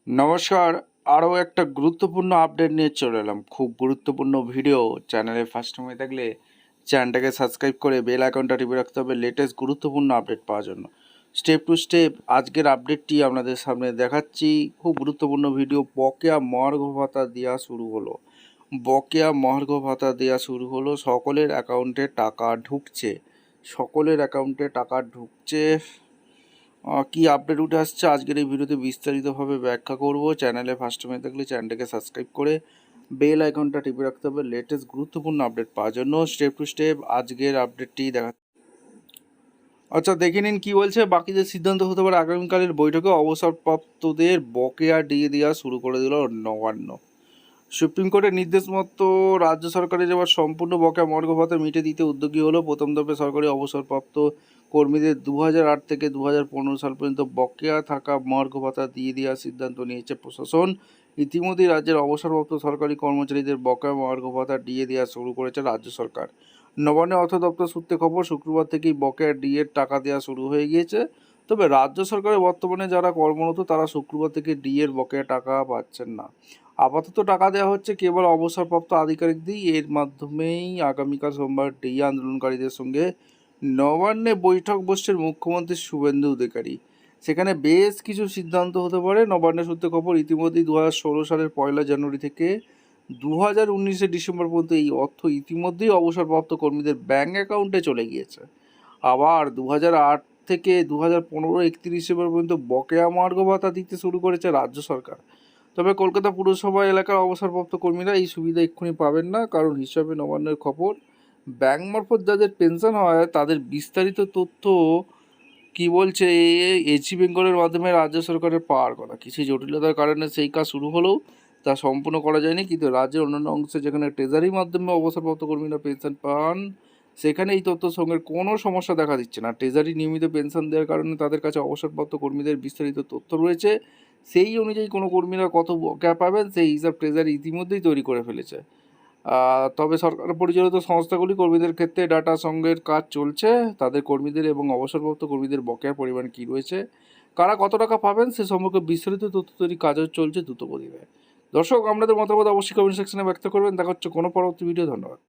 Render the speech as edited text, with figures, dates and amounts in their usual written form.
নমস্কার। আরও একটা গুরুত্বপূর্ণ আপডেট নিয়ে চলে এলাম। খুব গুরুত্বপূর্ণ ভিডিও। চ্যানেলে ফার্স্ট টাইম হয়ে থাকলে চ্যানেলটাকে সাবস্ক্রাইব করে বেল আইকনটা টিপে রাখতে হবে লেটেস্ট গুরুত্বপূর্ণ আপডেট পাওয়ার জন্য। স্টেপ টু স্টেপ আজকের আপডেটটি আপনাদের সামনে দেখাচ্ছি। খুব গুরুত্বপূর্ণ ভিডিও। বকেয়া মহার্ঘ ভাতা দেওয়া শুরু হলো। বকেয়া মহার্ঘ ভাতা দেওয়া শুরু হলো। সকলের অ্যাকাউন্টে টাকা ঢুকছে। সকলের অ্যাকাউন্টে টাকা ঢুকছে। কি আপডেট উঠে আসছে আজকের এই ভিডিওতে বিস্তারিতভাবে ব্যাখ্যা করব। চ্যানেলে ফার্স্ট টাইম থাকলে চ্যানেলটাকে সাবস্ক্রাইব করে বেল আইকনটা টিপে রাখতে হবে লেটেস্ট গুরুত্বপূর্ণ আপডেট পাওয়ার জন্য। স্টেপ টু স্টেপ আজকের আপডেটটি দেখা। আচ্ছা, দেখে নিন কী বলছে। বাকিদের সিদ্ধান্ত হতে পারে আগামীকালের বৈঠকে অবসরপ্রাপ্তদের বকেয়া দিয়ে দেওয়া শুরু করে দিল নবান্ন। সুপ্রিম কোর্টের নির্দেশ মতো রাজ্য সরকারের এবার সম্পূর্ণ বকেয়া মহার্ঘ ভাতা মিটে দিতে উদ্যোগী হলো। প্রথম দফে সরকারি অবসরপ্রাপ্ত কর্মীদের 2008 থেকে 2015 সাল পর্যন্ত বকেয়া থাকা মহার্ঘ ভাতা দিয়ে দেওয়ার সিদ্ধান্ত নিয়েছে প্রশাসন। ইতিমধ্যেই রাজ্যের অবসরপ্রাপ্ত সরকারি কর্মচারীদের বকেয়া মহার্ঘ ভাতা দিয়ে দেওয়া শুরু করেছে রাজ্য সরকার। নবান্নের অর্থ দপ্তর সূত্রে খবর, শুক্রবার থেকেই বকেয়া ডিএর টাকা দেওয়া শুরু হয়ে গিয়েছে। তবে রাজ্য সরকারের বর্তমানে যারা কর্মরত তারা শুক্রবার থেকে ডিএর বকেয়া টাকা পাচ্ছেন না। আপাতত টাকা দেওয়া হচ্ছে কেবল অবসরপ্রাপ্ত আধিকারিকদের। এর মাধ্যমেই আগামীকাল সোমবার ডিএ আন্দোলনকারীদের সঙ্গে নবান্নে বৈঠক বসছেন মুখ্যমন্ত্রী শুভেন্দু অধিকারী। সেখানে বেশ কিছু সিদ্ধান্ত হতে পারে। নবান্নের সূত্রে খবর, ইতিমধ্যেই 2016 সালের 1 জানুয়ারি থেকে 2019 ডিসেম্বর পর্যন্ত এই অর্থ ইতিমধ্যেই অবসরপ্রাপ্ত কর্মীদের ব্যাঙ্ক অ্যাকাউন্টে চলে গিয়েছে। আবার 2008 থেকে 2015 31 ডিসেম্বর পর্যন্ত বকেয়া মহার্ঘ ভাতা দিতে শুরু করেছে রাজ্য সরকার। তবে কলকাতা পুরসভা এলাকার অবসরপ্রাপ্ত কর্মীরা এই সুবিধা এক্ষুনি পাবেন না। কারণ হিসাবে নবান্নের খবর, ব্যাংক মারফত যাদের পেনশন হয় তাদের বিস্তারিত তথ্য কি বলছে, এইচডি বেঙ্গলের মাধ্যমে রাজ্য সরকারের পাওয়ার কথা। কিছু জটিলতার কারণে সেই কাজ শুরু হলেও তা সম্পূর্ণ করা যায়নি। কিন্তু রাজ্যের অন্যান্য অংশে যেখানে ট্রেজারির মাধ্যমে অবসরপ্রাপ্ত কর্মীরা পেনশন পান, সেখানে এই তথ্যের সঙ্গে কোনো সমস্যা দেখা দিচ্ছে না। ট্রেজারি নিয়মিত পেনশন দেওয়ার কারণে তাদের কাছে অবসরপ্রাপ্ত কর্মীদের বিস্তারিত তথ্য রয়েছে। সেই অনুযায়ী কোনো কর্মীরা কত বকেয়া পাবেন সেই হিসাব ট্রেজারি ইতিমধ্যেই তৈরি করে ফেলেছে। তবে সরকার পরিচালিত সংস্থাগুলি কর্মীদের ক্ষেত্রে ডাটা সংগ্রহের কাজ চলছে। তাদের কর্মীদের এবং অবসরপ্রাপ্ত কর্মীদের বকেয়া পরিমাণ কী রয়েছে, কারা কত টাকা পাবেন সে সম্পর্কে বিস্তারিত তথ্য তৈরি কাজও চলছে দ্রুতগতিতে। দর্শক, আপনাদের মতামত অবশ্যই কমেন্ট সেকশনে ব্যক্ত করবেন। দেখা হচ্ছে কোনো পরবর্তী ভিডিও। ধন্যবাদ।